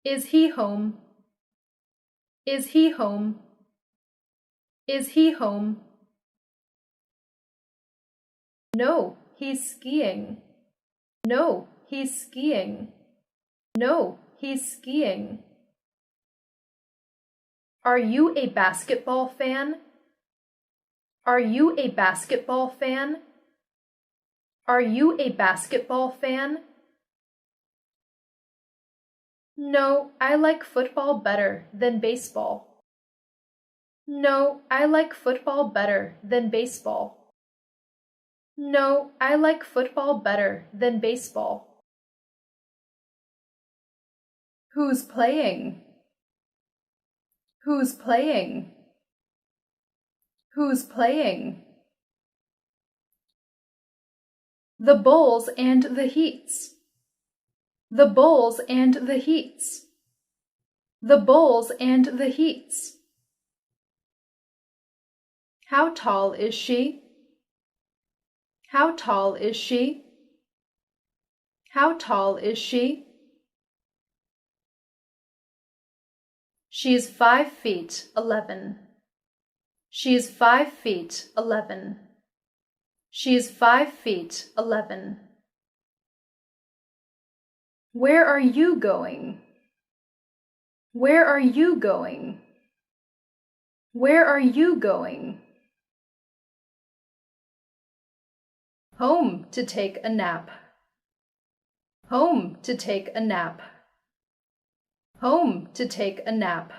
Is he home? Is he home? Is he home? No, he's skiing. No, he's skiing. No, he's skiing. Are you a basketball fan? Are you a basketball fan? Are you a basketball fan? No, I like football better than baseball. No, I like football better than baseball. No, I like football better than baseball. Who's playing? Who's playing? Who's playing? The Bulls and the Heats. The Bulls and the Heats. The Bulls and the Heats. How tall is she? How tall is she? How tall is she? She's 5'11". She's 5'11". She's 5'11". Where are you going? Where are you going? Where are you going? Home to take a nap. Home to take a nap. Home to take a nap.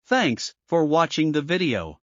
Thanks for watching the video.